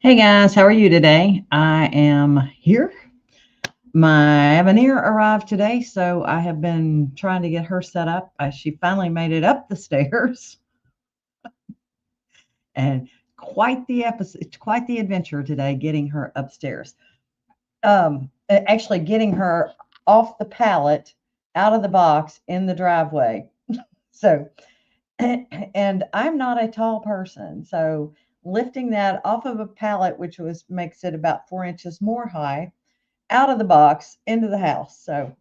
Hey guys, how are you today? I am here. My Avenir arrived today, so I have been trying to get her set up. She finally made it up the stairs, and quite the episode, quite the adventure today getting her upstairs. Actually, getting her off the pallet, out of the box in the driveway. So, and I'm not a tall person, so lifting that off of a pallet, which makes it about 4 inches more high, out of the box into the house. So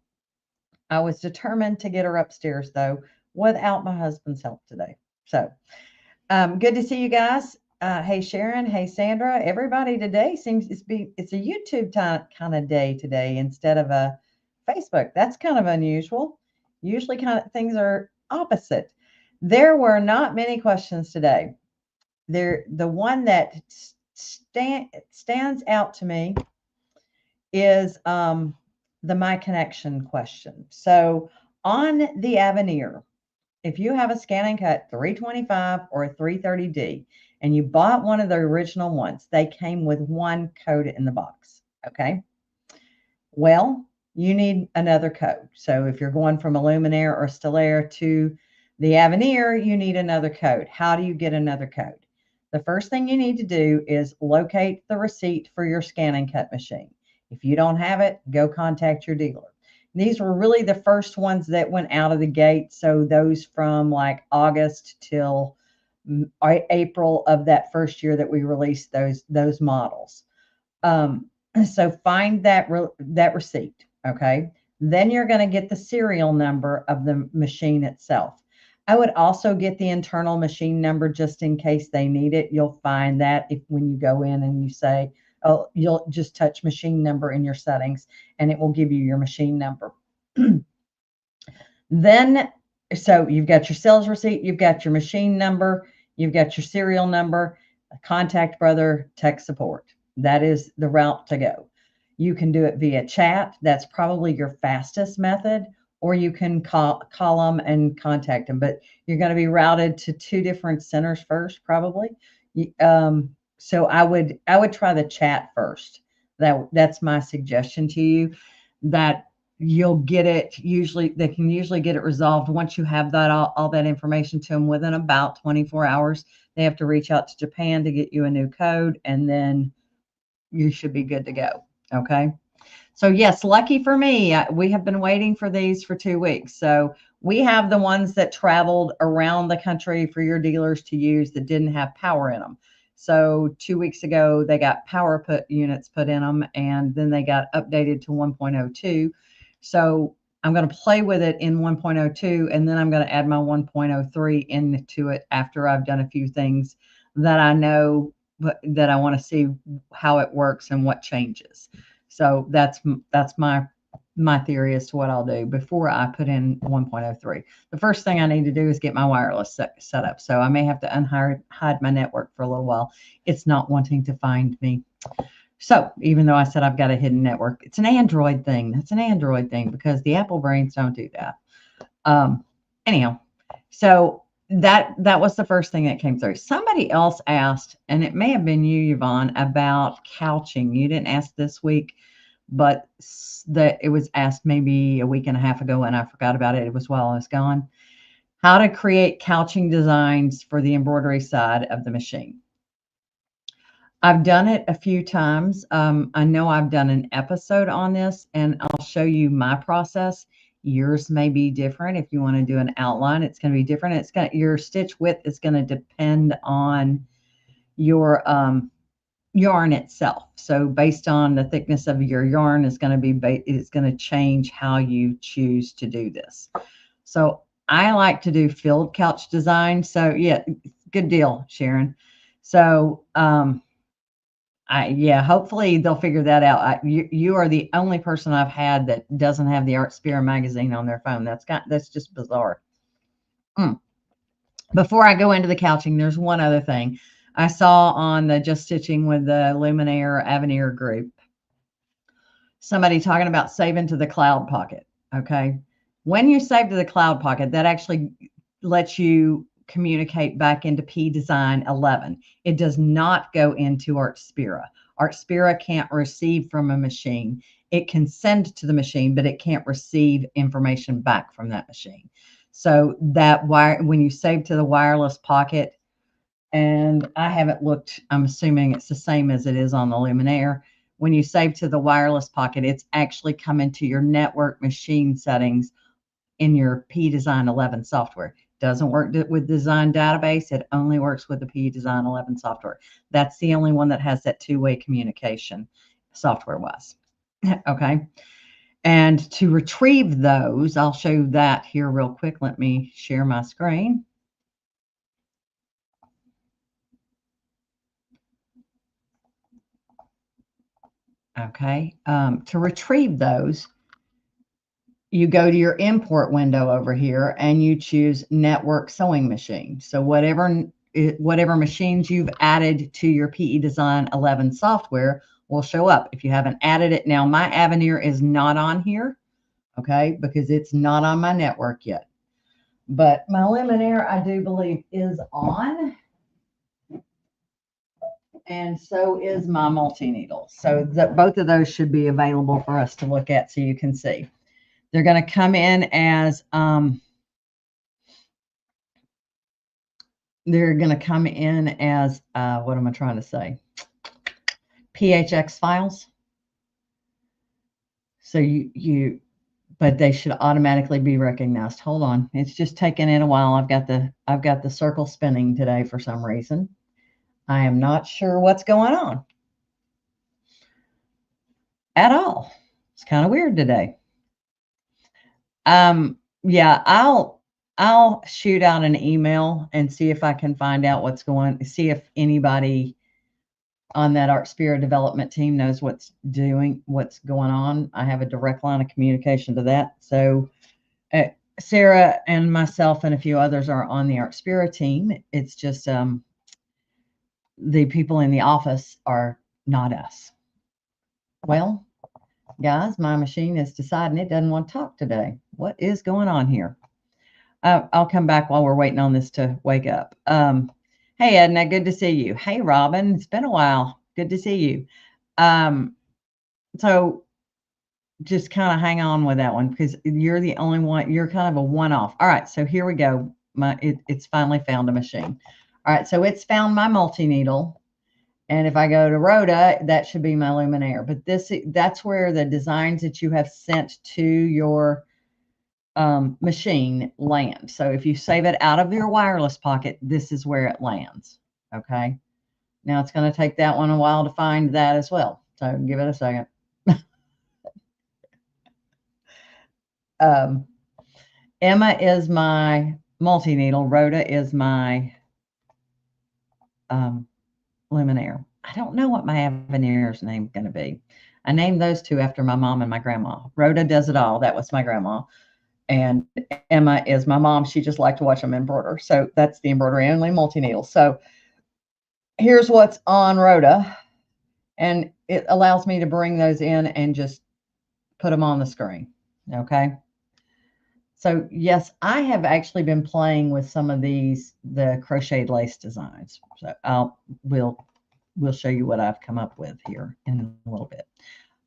I was determined to get her upstairs though, without my husband's help today. So good to see you guys. Hey Sharon, hey Sandra. Everybody today seems it's a YouTube kind of day today instead of a Facebook. That's kind of unusual. Usually kind of things are opposite. There were not many questions today. The one that stands out to me is the My Connection question. So on the Avenir, if you have a ScanNCut 325 or a 330D and you bought one of the original ones, they came with one code in the box. Okay. Well, you need another code. So if you're going from a Luminaire or Stellaire to the Avenir, you need another code. How do you get another code? The first thing you need to do is locate the receipt for your ScanNCut machine. If you don't have it, go contact your dealer. These were really the first ones that went out of the gate. So those from like August till April of that first year that we released those models. So find that receipt, okay? Then you're going to get the serial number of the machine itself. I would also get the internal machine number just in case they need it. You'll find that if when you go in and you say, oh, you'll just touch machine number in your settings and it will give you your machine number. Then, so you've got your sales receipt, you've got your machine number, you've got your serial number, contact brother, tech support. That is the route to go. You can do it via chat. That's probably your fastest method, or you can call them and contact them. But you're going to be routed to two different centers first, probably. So I would try the chat first. That's my suggestion to you. That you'll get it they can usually get it resolved once you have that all that information to them within about 24 hours. They have to reach out to Japan to get you a new code, and then you should be good to go. Okay. So yes, lucky for me, we have been waiting for these for 2 weeks. So we have the ones that traveled around the country for your dealers to use that didn't have power in them. So 2 weeks ago, they got power units put in them, and then they got updated to 1.02. So I'm going to play with it in 1.02, and then I'm going to add my 1.03 into it after I've done a few things that I know, but that I want to see how it works and what changes. So that's my theory as to what I'll do before I put in 1.03. The first thing I need to do is get my wireless set up. So I may have to hide my network for a little while. It's not wanting to find me. So even though I said I've got a hidden network, it's an Android thing. That's an Android thing because the Apple brains don't do that. Anyhow, so that was the first thing that came through. Somebody else asked, and it may have been you, Yvonne, about couching. You didn't ask this week, but it was asked maybe a week and a half ago, and I forgot about it. It was while I was gone. How to create couching designs for the embroidery side of the machine. I've done it a few times. I know I've done an episode on this, and I'll show you my process. Yours may be different. If you want to do an outline, it's going to be different. Your stitch width is going to depend on your yarn itself. So based on the thickness of your yarn is going to change how you choose to do this. So I like to do filled couch design. So yeah, good deal, Sharon. So hopefully they'll figure that out. You are the only person I've had that doesn't have the Art Sphere magazine on their phone. That's just bizarre. Before I go into the couching, there's one other thing I saw on the Just Stitching with the Luminaire Avenir group. Somebody talking about saving to the cloud pocket. Okay, when you save to the cloud pocket, that actually lets you communicate back into P-Design 11. It does not go into Artspira. Artspira can't receive from a machine. It can send to the machine, but it can't receive information back from that machine. So that wire, when you save to the wireless pocket, and I haven't looked, I'm assuming it's the same as it is on the Luminaire. When you save to the wireless pocket, it's actually coming to your network machine settings in your P-Design 11 software. Doesn't work with Design Database. It only works with the P-Design 11 software. That's the only one that has that two-way communication software-wise. Okay. And to retrieve those, I'll show you that here real quick. Let me share my screen. Okay. To retrieve those, you go to your import window over here and you choose network sewing machine. So whatever machines you've added to your P-Design 11 software will show up. If you haven't added it, now my Avenir is not on here, okay, because it's not on my network yet. But my Luminaire, I do believe, is on. And so is my multi-needle. So both of those should be available for us to look at so you can see. They're going to come in as what am I trying to say? PHX files. So but they should automatically be recognized. Hold on. It's just taking it a while. I've got the circle spinning today for some reason. I am not sure what's going on at all. It's kind of weird today. Yeah, I'll shoot out an email and see if I can find out see if anybody on that Artspira development team knows what's going on. I have a direct line of communication to that. So Sarah and myself and a few others are on the Artspira team. It's just the people in the office are not us. Well, guys, my machine is deciding it doesn't want to talk today. What is going on here? I'll come back while we're waiting on this to wake up. Hey, Edna, good to see you. Hey, Robin, it's been a while. Good to see you. So just kind of hang on with that one because you're the only one. You're kind of a one-off. All right, so here we go. It's finally found a machine. All right, so it's found my multi-needle. And if I go to Rhoda, that should be my Luminaire. But that's where the designs that you have sent to your machine land. So if you save it out of your wireless pocket, this is where it lands. Okay. Now it's going to take that one a while to find that as well. So give it a second. Emma is my multi-needle. Rhoda is my Luminaire. I don't know what my Avenir's name is going to be. I named those two after my mom and my grandma. Rhoda does it all. That was my grandma. And Emma is my mom. She just liked to watch them embroider. So that's the embroidery only multi-needle. So here's what's on Rhoda. And it allows me to bring those in and just put them on the screen. Okay. So yes, I have actually been playing with some of the crocheted lace designs. So we'll show you what I've come up with here in a little bit.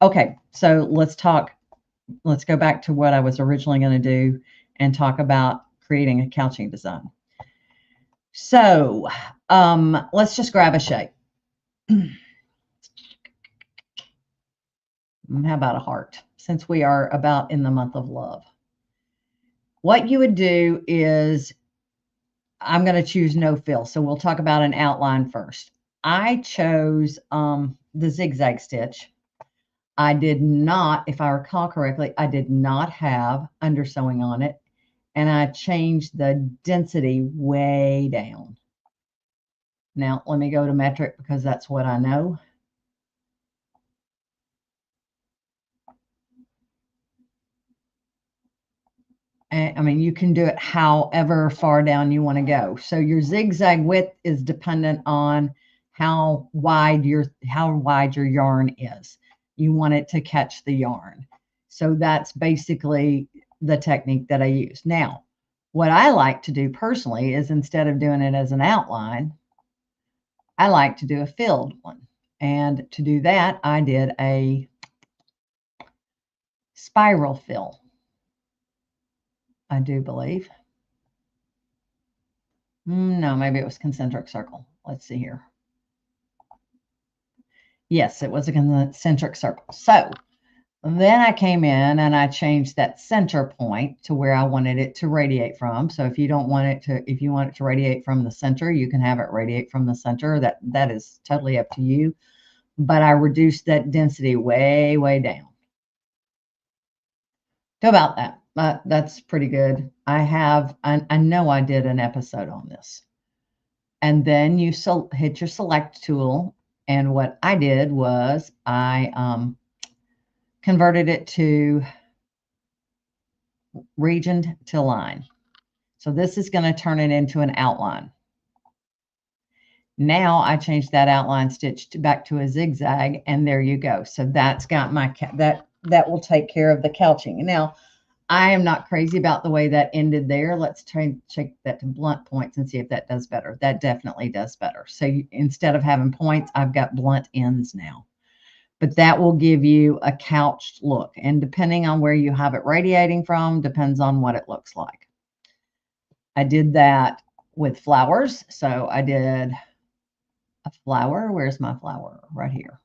Okay, so let's go back to what I was originally going to do and talk about creating a couching design. So let's just grab a shape. How about a heart, since we are about in the month of love? What you would do is, I'm going to choose no fill. So we'll talk about an outline first. I chose the zigzag stitch. I did not, if I recall correctly, I did not have undersewing on it. And I changed the density way down. Now, let me go to metric because that's what I know. I mean, you can do it however far down you want to go. So your zigzag width is dependent on how wide your yarn is. You want it to catch the yarn. So that's basically the technique that I use. Now, What I like to do personally is instead of doing it as an outline, I like to do a filled one. And to do that, I did a spiral fill, I do believe. No, maybe it was concentric circle. Let's see here. Yes, it was a concentric circle. So then I came in and I changed that center point to where I wanted it to radiate from. So if you don't want it to, if you want it to radiate from the center, you can have it radiate from the center. That is totally up to you. But I reduced that density way, way down to about that. That's pretty good. I know I did an episode on this. And then you hit your select tool. And what I did was I converted it to region to line. So this is going to turn it into an outline. Now I changed that outline stitch back to a zigzag, and there you go. So that's got my, that will take care of the couching. Now, I am not crazy about the way that ended there. Let's try and check that to blunt points and see if that does better. That definitely does better. So instead of having points, I've got blunt ends now. But that will give you a couched look. And depending on where you have it radiating from, depends on what it looks like. I did that with flowers. So I did a flower. Where's my flower? Right here.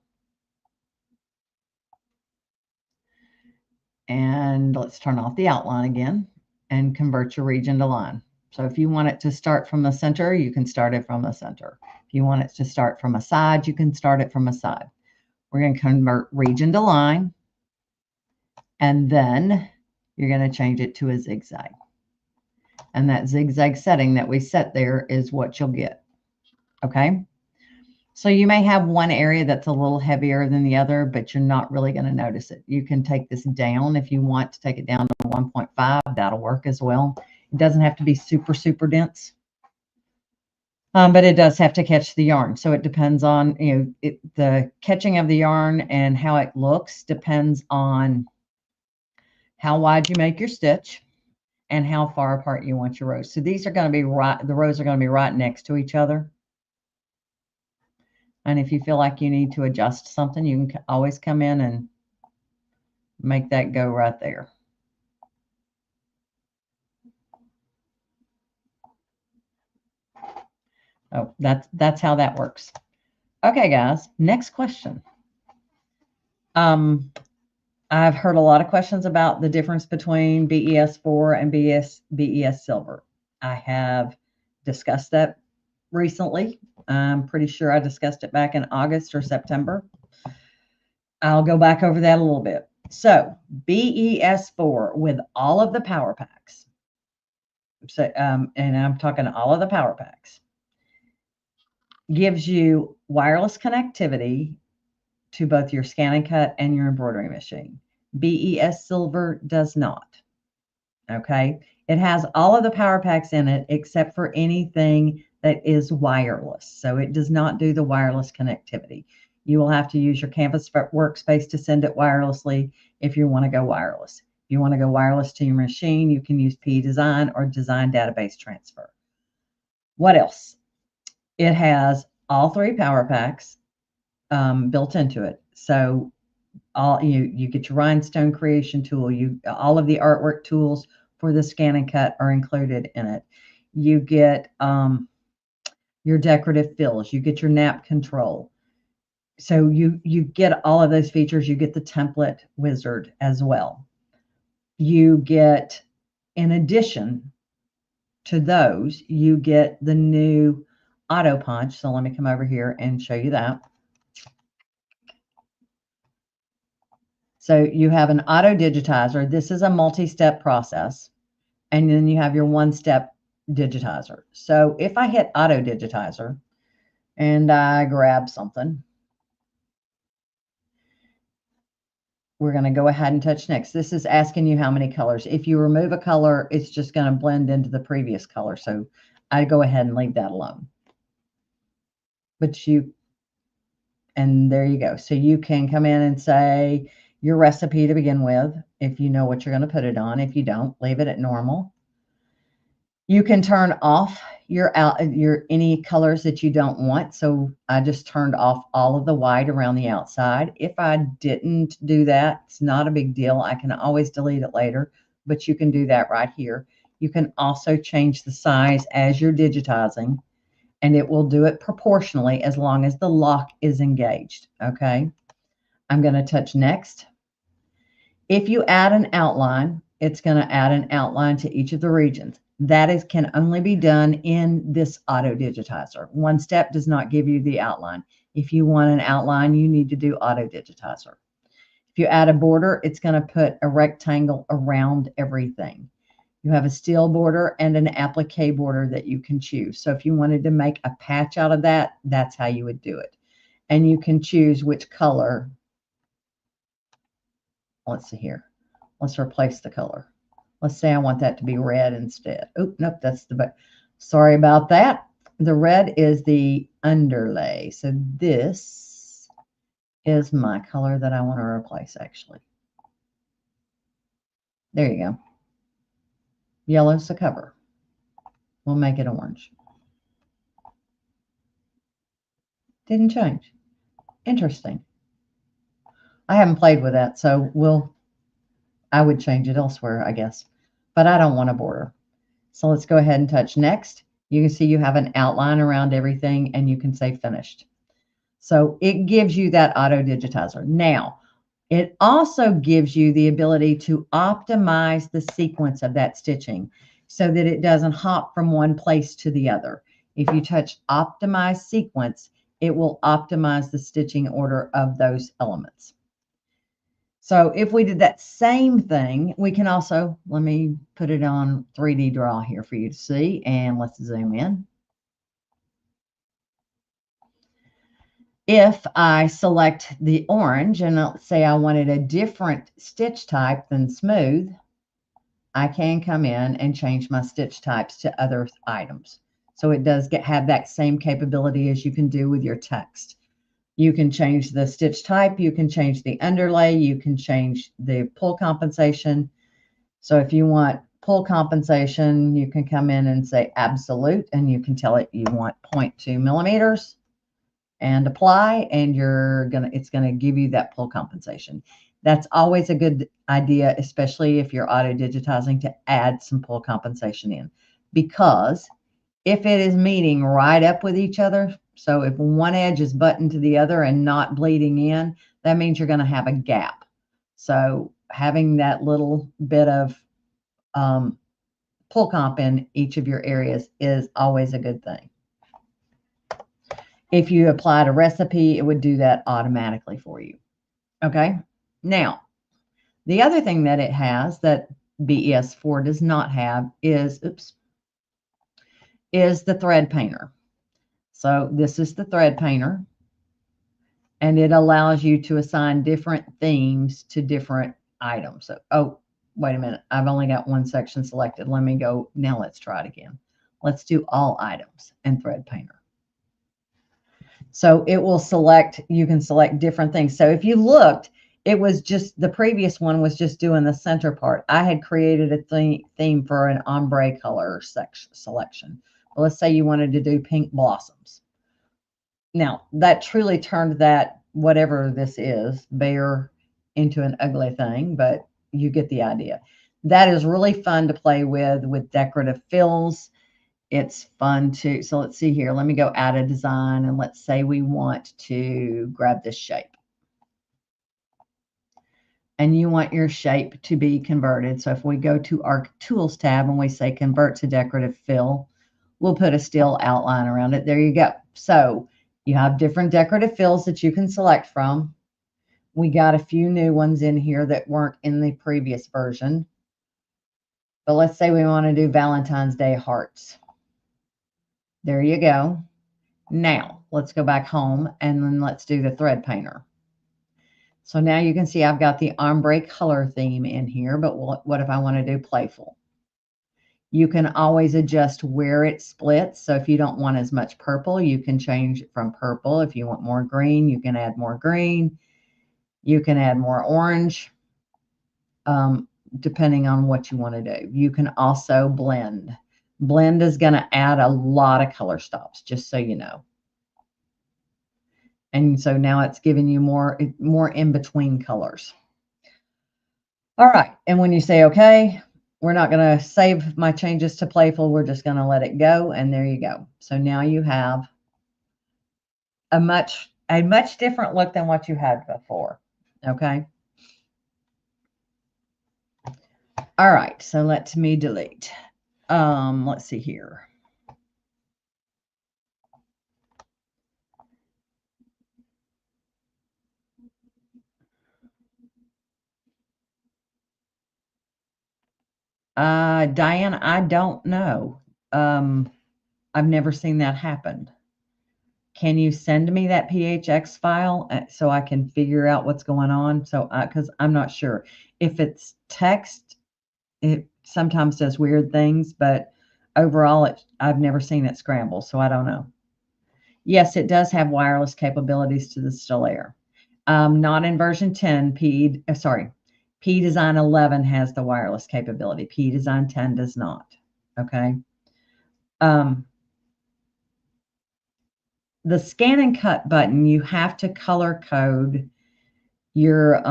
And let's turn off the outline again and convert your region to line. So if you want it to start from the center, you can start it from the center. If you want it to start from a side, you can start it from a side. We're going to convert region to line, and then you're going to change it to a zigzag. And that zigzag setting that we set there is what you'll get. Okay? So you may have one area that's a little heavier than the other, but you're not really going to notice it. You can take this down if you want to take it down to 1.5. That'll work as well. It doesn't have to be super, super dense. But it does have to catch the yarn. So it depends on, the catching of the yarn and how it looks depends on how wide you make your stitch and how far apart you want your rows. So these are going to be the rows are going to be right next to each other. And if you feel like you need to adjust something, you can always come in and make that go right there. Oh, that's how that works. Okay, guys, next question. I've heard a lot of questions about the difference between BES4 and BESSilver. I have discussed that recently. I'm pretty sure I discussed it back in August or September. I'll go back over that a little bit. So BES4 with all of the Power Packs. So, and I'm talking all of the Power Packs, gives you wireless connectivity to both your ScanNCut and your embroidery machine. BESSilver does not. Okay. It has all of the Power Packs in it except for anything that is wireless. So it does not do the wireless connectivity. You will have to use your Canvas workspace to send it wirelessly if you want to go wireless. If you want to go wireless to your machine, you can use Design or Design Database Transfer. What else? It has all 3 Power Packs built into it. So you get your rhinestone creation tool. All of the artwork tools for the ScanNCut are included in it. You get your decorative fills. You get your nap control. So you get all of those features. You get the template wizard as well. You get, in addition to those, you get the new auto punch. So let me come over here and show you that. So you have an auto digitizer. This is a multi-step process. And then you have your one-step digitizer. So if I hit auto digitizer and I grab something, we're going to go ahead and touch next. This is asking you how many colors. If you remove a color, it's just going to blend into the previous color. So I go ahead and leave that alone. And there you go. So you can come in and say your recipe to begin with, if you know what you're going to put it on. If you don't, leave it at normal. You can turn off your any colors that you don't want. So I just turned off all of the white around the outside. If I didn't do that, it's not a big deal. I can always delete it later, but you can do that right here. You can also change the size as you're digitizing, and it will do it proportionally as long as the lock is engaged. Okay. I'm going to touch next. If you add an outline, it's going to add an outline to each of the regions. That can only be done in this auto digitizer. One step does not give you the outline. If you want an outline, you need to do auto digitizer. If you add a border, it's going to put a rectangle around everything. You have a steel border and an applique border that you can choose. So if you wanted to make a patch out of that, that's how you would do it. And you can choose which color. Let's see here. Let's replace the color. Let's say I want that to be red instead. Oh, nope, that's the, sorry about that. The red is the underlay. So this is my color that I want to replace, actually. There you go. Yellow's the cover. We'll make it orange. Didn't change. Interesting. I haven't played with that, so I would change it elsewhere, I guess. But I don't want a border. So let's go ahead and touch next. You can see you have an outline around everything, and you can say finished. So it gives you that auto digitizer. Now, it also gives you the ability to optimize the sequence of that stitching so that it doesn't hop from one place to the other. If you touch optimize sequence, it will optimize the stitching order of those elements. So if we did that same thing, we can also, let me put it on 3D draw here for you to see, and let's zoom in. If I select the orange and let's say I wanted a different stitch type than smooth, I can come in and change my stitch types to other items. So it does have that same capability as you can do with your text. You can change the stitch type, you can change the underlay, you can change the pull compensation. So if you want pull compensation, you can come in and say absolute, and you can tell it you want 0.2 millimeters. And apply, and it's gonna give you that pull compensation. That's always a good idea, especially if you're auto digitizing, to add some pull compensation in, because if it is meeting right up with each other, so if one edge is buttoned to the other and not bleeding in, that means you're going to have a gap. So having that little bit of pull comp in each of your areas is always a good thing. If you applied a recipe, it would do that automatically for you. Okay. Now, the other thing that it has that BES4 does not have is, is the thread painter. So this is the thread painter, and it allows you to assign different themes to different items. So, oh, wait a minute. I've only got one section selected. Let me go. Now let's try it again. Let's do all items and thread painter. So it will select, you can select different things. So if you looked, it was just, the previous one was just doing the center part. I had created a theme for an ombre color selection. Well, let's say you wanted to do pink blossoms. Now, that truly turned that, whatever this is, bear into an ugly thing, but you get the idea. That is really fun to play with decorative fills. It's fun to, so let's see here. Let me go add a design, and let's say we want to grab this shape. And you want your shape to be converted. So if we go to our Tools tab and we say Convert to Decorative Fill, we'll put a steel outline around it. There you go. So you have different decorative fills that you can select from. We got a few new ones in here that weren't in the previous version. But let's say we want to do Valentine's Day hearts. There you go. Now, let's go back home, and then let's do the thread painter. So now you can see I've got the ombre color theme in here, but what if I want to do playful? You can always adjust where it splits. So if you don't want as much purple, you can change it from purple. If you want more green, you can add more green. You can add more orange, depending on what you want to do. You can also blend. Blend is going to add a lot of color stops, just so you know. And so now it's giving you more in between colors. All right. And when you say, okay, we're not going to save my changes to playful. We're just going to let it go. And there you go. So now you have a much different look than what you had before. Okay. All right. So let me delete. Let's see here. Diane, I don't know. I've never seen that happen. Can you send me that PHX file so I can figure out what's going on? So, because I'm not sure. If it's text, it sometimes does weird things, but overall, I've never seen it scramble, so I don't know. Yes, it does have wireless capabilities to the Stellaire. Not in version 10. P Design 11 has the wireless capability. P Design 10 does not. Okay. The scan and cut button, you have to color code your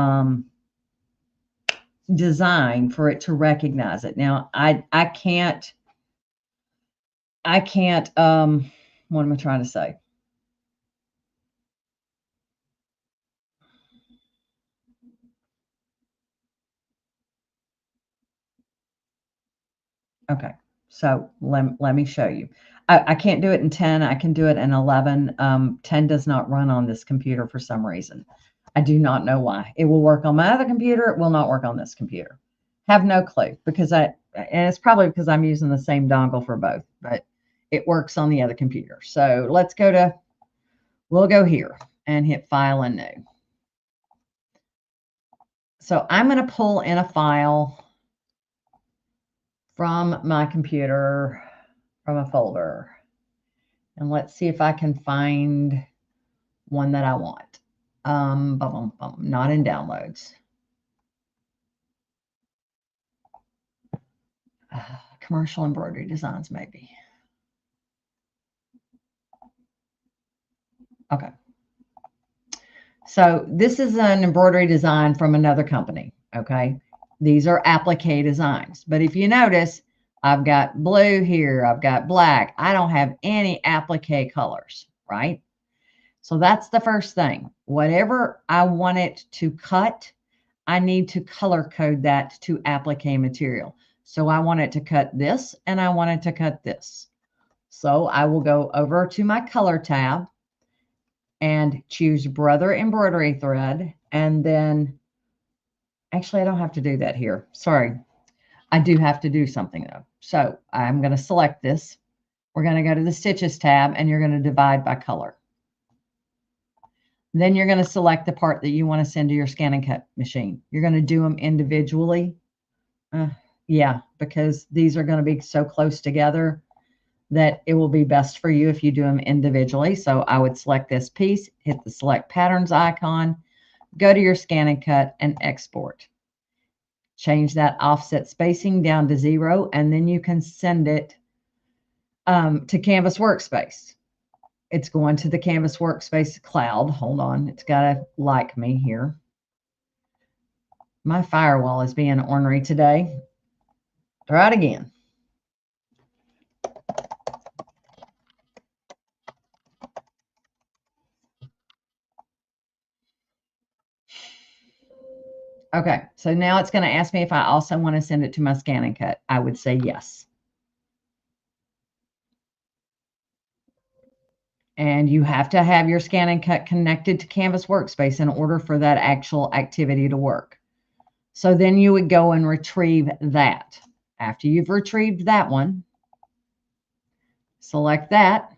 design for it to recognize it. Now, I can't, what am I trying to say? Okay, so let me show you. I can't do it in 10. I can do it in 11. 10 does not run on this computer for some reason. I do not know why. It will work on my other computer. It will not work on this computer. Have no clue, because and it's probably because I'm using the same dongle for both, but it works on the other computer. So we'll go here and hit File and New. So I'm going to pull in a file from my computer, from a folder. And let's see if I can find one that I want. Not in downloads. Commercial embroidery designs, maybe. Okay. So this is an embroidery design from another company. Okay. These are applique designs. But if you notice, I've got blue here. I've got black. I don't have any applique colors, right? So that's the first thing. Whatever I want it to cut, I need to color code that to applique material. So I want it to cut this, and I want it to cut this. So I will go over to my color tab and choose Brother Embroidery Thread. And then, actually, I don't have to do that here. Sorry. I do have to do something, though. So I'm going to select this. We're going to go to the Stitches tab, and you're going to divide by color. Then you're going to select the part that you want to send to your ScanNCut machine. You're going to do them individually. Yeah, because these are going to be so close together that it will be best for you if you do them individually. So I would select this piece, hit the Select Patterns icon, go to your ScanNCut, and export. Change that offset spacing down to 0, and then you can send it to Canvas Workspace. It's going to the Canvas Workspace cloud. Hold on. It's got to like me here. My firewall is being ornery today. Try it again. Okay, so now it's going to ask me if I also want to send it to my ScanNCut. I would say yes. And you have to have your ScanNCut connected to Canvas Workspace in order for that actual activity to work. So then you would go and retrieve that. After you've retrieved that one, select that,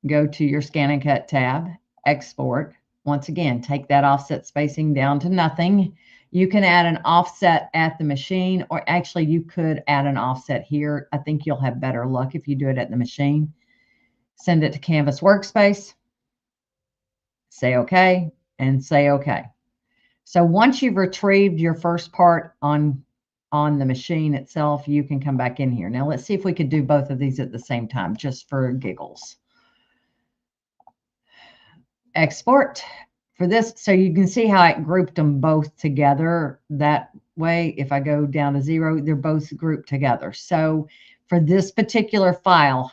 go to your ScanNCut tab, export. Once again, take that offset spacing down to nothing. You can add an offset at the machine, or actually you could add an offset here. I think you'll have better luck if you do it at the machine. Send it to Canvas Workspace, say OK, and say OK. So once you've retrieved your first part on on the machine itself, you can come back in here. Now let's see if we could do both of these at the same time, just for giggles. Export for this, so you can see how I grouped them both together that way. If I go down to 0, they're both grouped together. So for this particular file,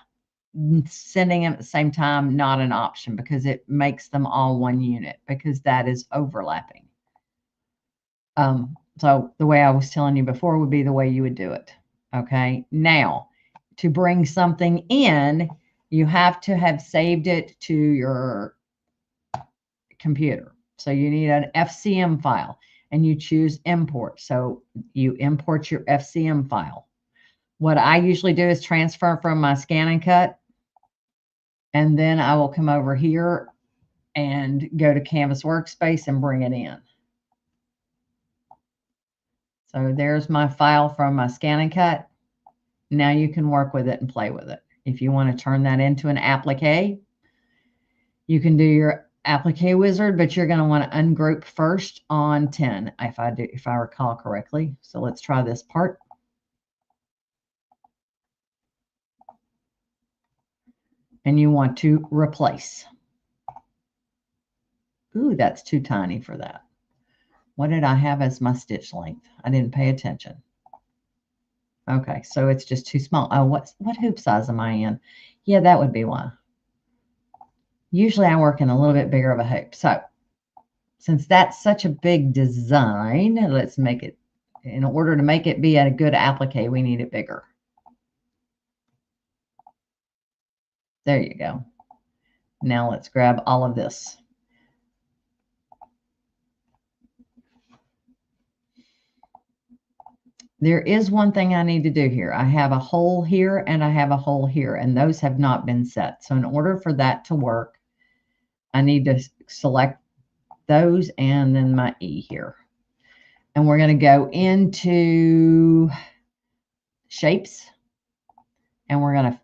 sending them at the same time, not an option, because it makes them all one unit, because that is overlapping. So the way I was telling you before would be the way you would do it. Okay. Now, to bring something in, you have to have saved it to your computer. So you need an FCM file, and you choose import. So you import your FCM file. What I usually do is transfer from my ScanNCut, and then I will come over here and go to Canvas Workspace and bring it in. So there's my file from my ScanNCut. Now you can work with it and play with it. If you want to turn that into an applique, you can do your applique wizard, but you're going to want to ungroup first on 10, if I recall correctly. So let's try this part. And you want to replace. Ooh, that's too tiny for that. What did I have as my stitch length? I didn't pay attention. Okay, so it's just too small. Oh, what hoop size am I in? Yeah, that would be why. Usually I work in a little bit bigger of a hoop. So since that's such a big design, let's make it, in order to make it be a good applique, we need it bigger. There you go. Now let's grab all of this. There is one thing I need to do here. I have a hole here and I have a hole here, and those have not been set. So in order for that to work, I need to select those and then my E here. And we're going to go into shapes, and we're going to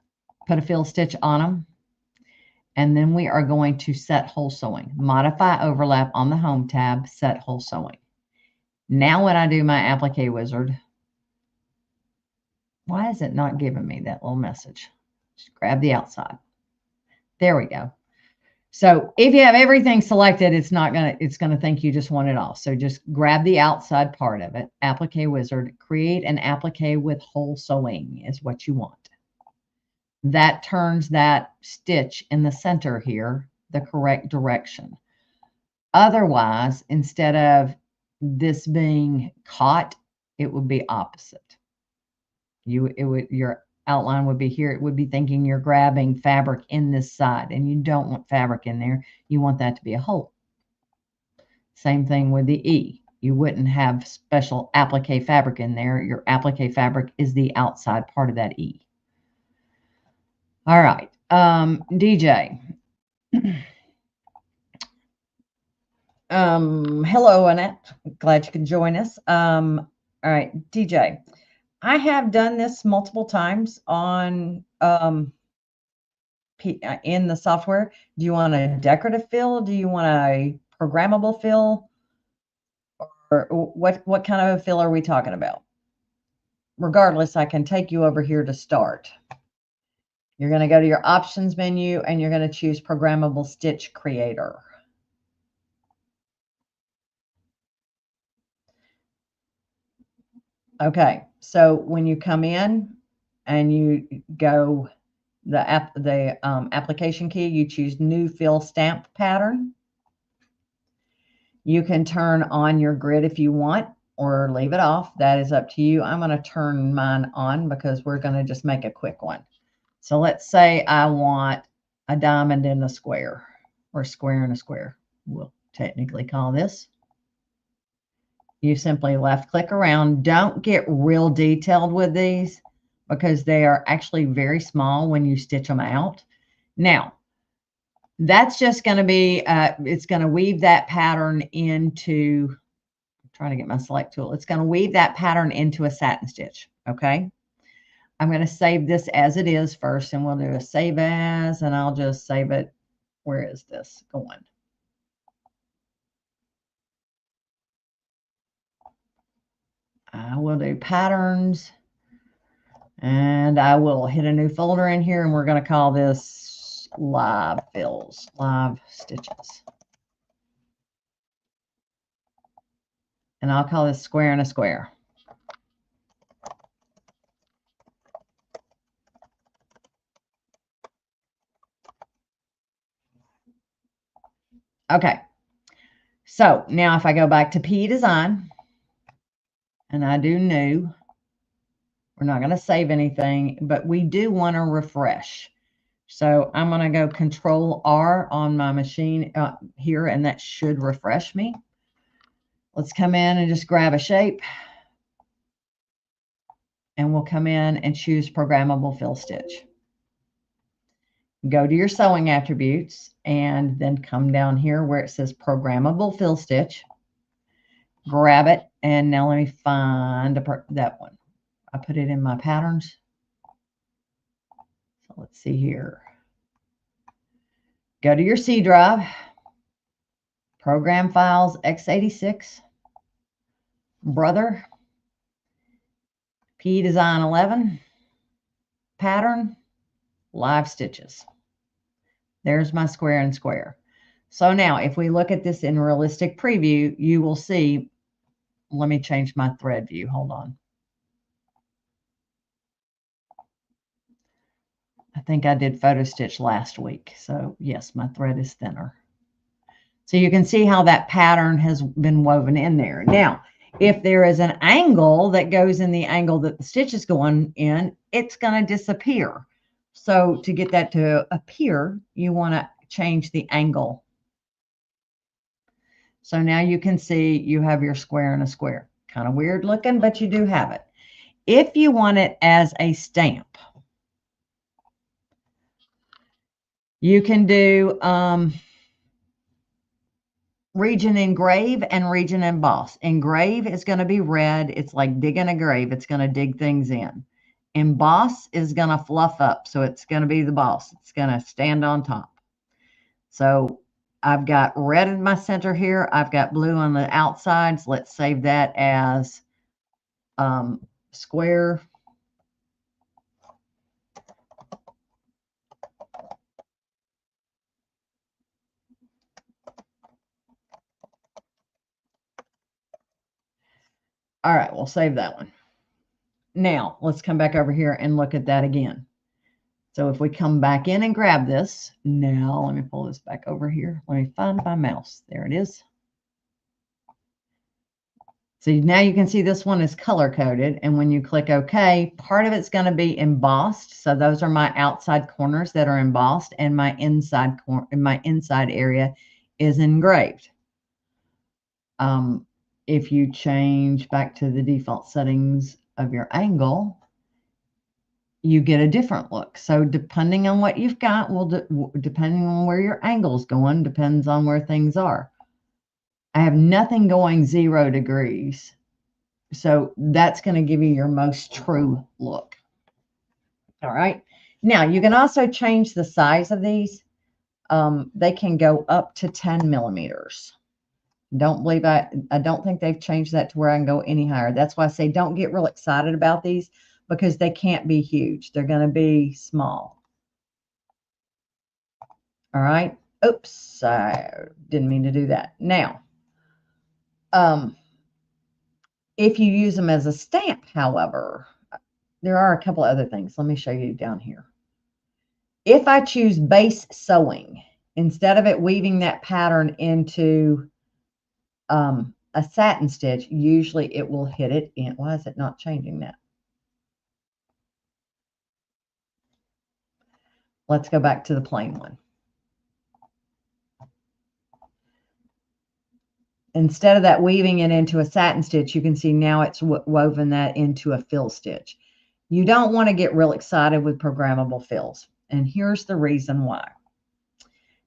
put a fill stitch on them. And then we are going to set hole sewing. Modify overlap on the home tab, set hole sewing. Now when I do my applique wizard, why is it not giving me that little message? Just grab the outside. There we go. So if you have everything selected, it's going to think you just want it all. So just grab the outside part of it, applique wizard, create an applique with hole sewing is what you want. That turns that stitch in the center here the correct direction. Otherwise, instead of this being caught, it would be opposite. Your outline would be here. It would be thinking you're grabbing fabric in this side, and you don't want fabric in there. You want that to be a hole. Same thing with the E. You wouldn't have special applique fabric in there. Your applique fabric is the outside part of that E. All right, DJ. Hello, Annette. Glad you could join us. All right, DJ. I have done this multiple times on in the software. Do you want a decorative fill? Do you want a programmable fill? Or what kind of a fill are we talking about? Regardless, I can take you over here to start. You're going to go to your options menu and you're going to choose Programmable Stitch Creator. Okay, so when you come in and you go the application key, you choose New Fill Stamp Pattern. You can turn on your grid if you want or leave it off. That is up to you. I'm going to turn mine on because we're going to just make a quick one. So let's say I want a diamond in a square, or square in a square. We'll technically call this. You simply left click around. Don't get real detailed with these because they are actually very small when you stitch them out. Now, that's just going to be, it's going to weave that pattern into, I'm trying to get my select tool. It's going to weave that pattern into a satin stitch. Okay. I'm going to save this as it is first, and we'll do a save as, and I'll just save it. Where is this going? I will I'll do patterns, and I will hit a new folder in here, and we're going to call this live fills, live stitches. And I'll call this square and a square. Okay. So now if I go back to PE Design and I do new, we're not going to save anything, but we do want to refresh. So I'm going to go Control R on my machine here, and that should refresh me. Let's come in and just grab a shape. And we'll come in and choose Programmable Fill Stitch. Go to your sewing attributes and then come down here where it says Programmable Fill Stitch. Grab it, and now let me find that one. I put it in my patterns. So let's see here. Go to your C drive, Program Files, x86, Brother, P Design 11, Pattern, Live Stitches. There's my square and square. So now if we look at this in realistic preview, you will see, let me change my thread view. Hold on. I think I did photo stitch last week. So yes, my thread is thinner. So you can see how that pattern has been woven in there. Now, if there is an angle that goes in the angle that the stitch is going in, it's going to disappear. So to get that to appear, you want to change the angle. So now you can see you have your square and a square. Kind of weird looking, but you do have it. If you want it as a stamp, you can do region engrave and region emboss. Engrave is going to be red. It's like digging a grave. It's going to dig things in. Emboss is going to fluff up. So it's going to be the boss. It's going to stand on top. So I've got red in my center here. I've got blue on the outsides. Let's save that as square. All right, we'll save that one. Now, let's come back over here and look at that again. So if we come back in and grab this, now let me pull this back over here. Let me find my mouse. There it is. So now you can see this one is color coded. And when you click OK, part of it's going to be embossed. So those are my outside corners that are embossed, and my inside area is engraved. If you change back to the default settings of your angle, you get a different look. So depending on what you've got, depending on where your angle's going, depends on where things are. I have nothing going 0 degrees. So that's going to give you your most true look. All right. Now you can also change the size of these. They can go up to 10 millimeters. Don't believe I don't think they've changed that to where I can go any higher. That's why I say don't get real excited about these, because they can't be huge. They're going to be small. All right. Oops, I didn't mean to do that. Now, if you use them as a stamp, however, there are a couple other things. Let me show you down here. If I choose base sewing, instead of it weaving that pattern into a satin stitch, usually it will hit it in. Why is it not changing that? Let's go back to the plain one. Instead of that weaving it into a satin stitch, you can see now it's woven that into a fill stitch. You don't want to get real excited with programmable fills. And here's the reason why.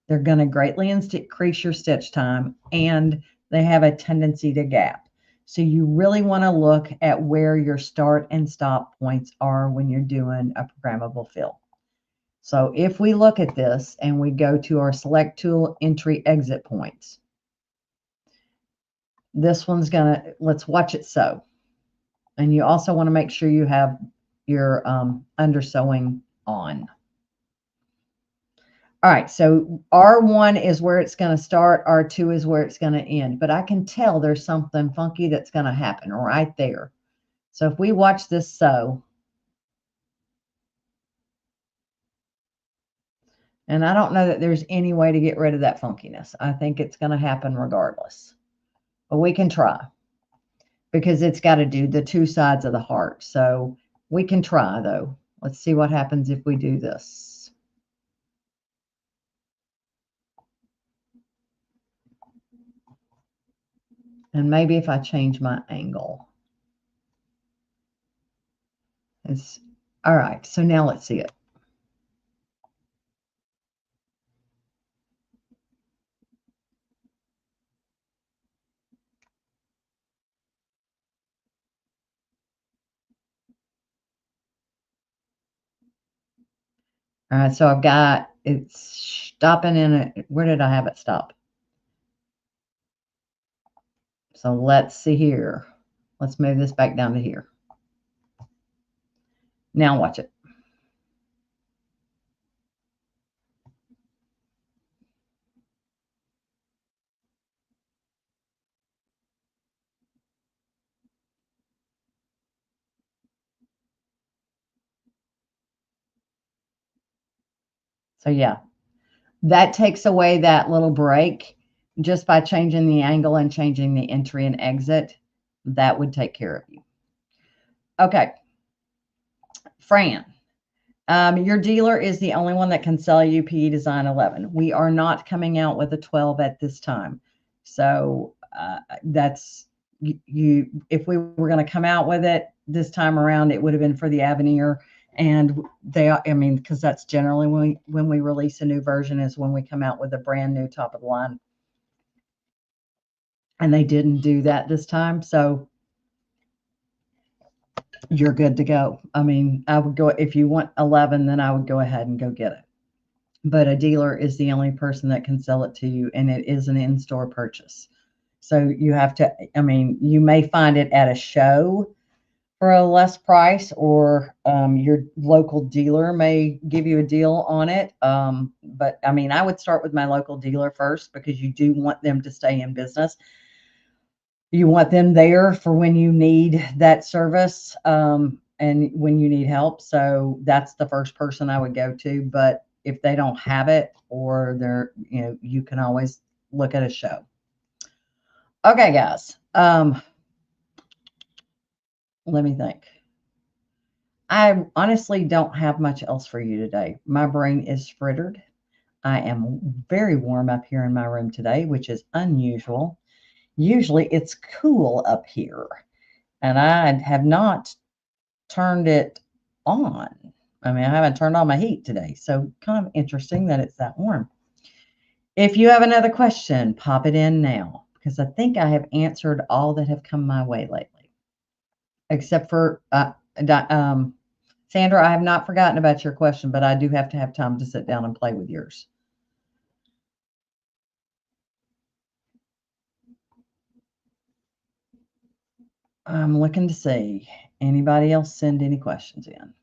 They're going to greatly increase your stitch time, and they have a tendency to gap. So you really want to look at where your start and stop points are when you're doing a programmable fill. So if we look at this and we go to our select tool, entry exit points, this one's gonna, let's watch it sew. And you also want to make sure you have your undersewing on. All right, so R1 is where it's going to start. R2 is where it's going to end. But I can tell there's something funky that's going to happen right there. So if we watch this sew, and I don't know that there's any way to get rid of that funkiness. I think it's going to happen regardless. But we can try because it's got to do the two sides of the heart. So we can try, though. Let's see what happens if we do this. And maybe if I change my angle. It's all right. So now let's see it. All right. So I've got it's stopping in it. Where did I have it stop? So let's see here. Let's move this back down to here. Now watch it. So yeah, that takes away that little break just by changing the angle and changing the entry and exit. That would take care of you. Okay. Fran, your dealer is the only one that can sell you PE Design 11. We are not coming out with a 12 at this time. So that's you. If we were going to come out with it this time around, it would have been for the Avenir. And I mean, because that's generally when we release a new version is when we come out with a brand new top of the line. And they didn't do that this time. So you're good to go. I mean, I would go, if you want 11, then I would go ahead and go get it. But a dealer is the only person that can sell it to you, and it is an in-store purchase. So you have to, I mean, you may find it at a show for a less price, or your local dealer may give you a deal on it. But I mean, I would start with my local dealer first because you do want them to stay in business. You want them there for when you need that service and when you need help. So that's the first person I would go to. But if they don't have it, or they're, you can always look at a show. Okay, guys. Let me think. I honestly don't have much else for you today. My brain is frittered. I am very warm up here in my room today, which is unusual. Usually it's cool up here, and I have not turned it on. I mean, I haven't turned on my heat today, so kind of interesting that it's that warm. If you have another question, pop it in now, because I think I have answered all that have come my way lately, except for Sandra. I have not forgotten about your question, but I do have to have time to sit down and play with yours. I'm looking to see anybody else send any questions in.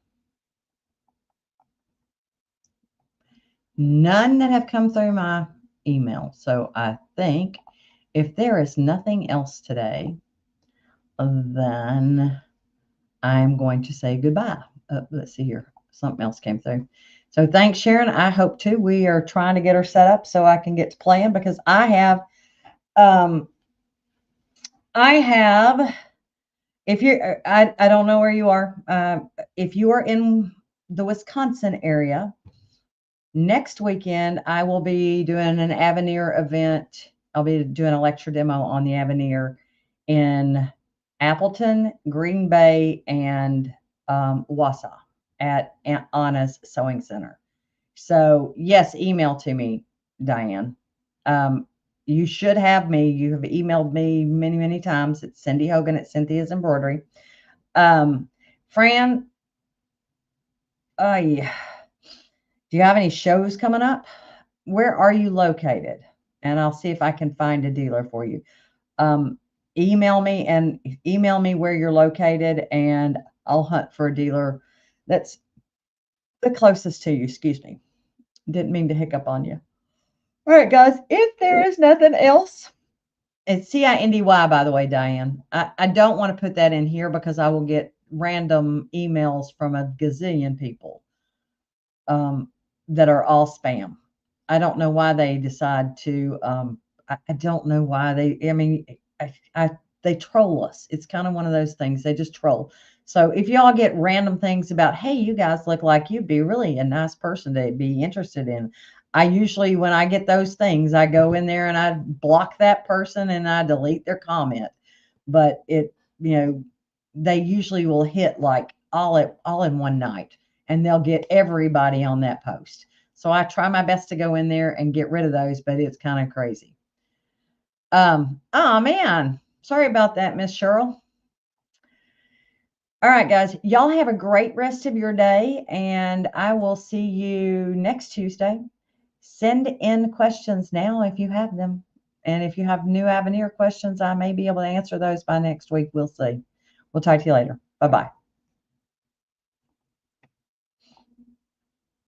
None that have come through my email. So I think if there is nothing else today, then I'm going to say goodbye. Let's see here. Something else came through. So thanks, Sharon. I hope too. We are trying to get her set up so I can get to playing, because I have, if you're, I don't know where you are. If you are in the Wisconsin area, next weekend, I will be doing an Avenir event. I'll be doing a lecture demo on the Avenir in Appleton, Green Bay, and Wausau at Aunt Anna's Sewing Center. So yes, email to me, Diane. You should have me. You have emailed me many, many times. It's Cindy Hogan at Cynthia's Embroidery. Fran, yeah. Do you have any shows coming up? Where are you located? And I'll see if I can find a dealer for you. email me where you're located, and I'll hunt for a dealer that's the closest to you. Excuse me. Didn't mean to hiccup on you. All right, guys. If there is nothing else, it's CINDY, by the way, Diane. I don't want to put that in here because I will get random emails from a gazillion people that are all spam. I don't know why they decide to. I don't know why they. I mean, they troll us. It's kind of one of those things. They just troll. So if y'all get random things about, hey, you guys look like you'd be really a nice person to be interested in. I usually, when I get those things, I go in there and I block that person and I delete their comment. But they usually will hit like all in one night, and they'll get everybody on that post. So I try my best to go in there and get rid of those, but it's kind of crazy. Oh man, sorry about that, Miss Cheryl. All right, guys, y'all have a great rest of your day, and I will see you next Tuesday. Send in questions now if you have them. And if you have new Avenir questions, I may be able to answer those by next week. We'll see. We'll talk to you later. Bye-bye.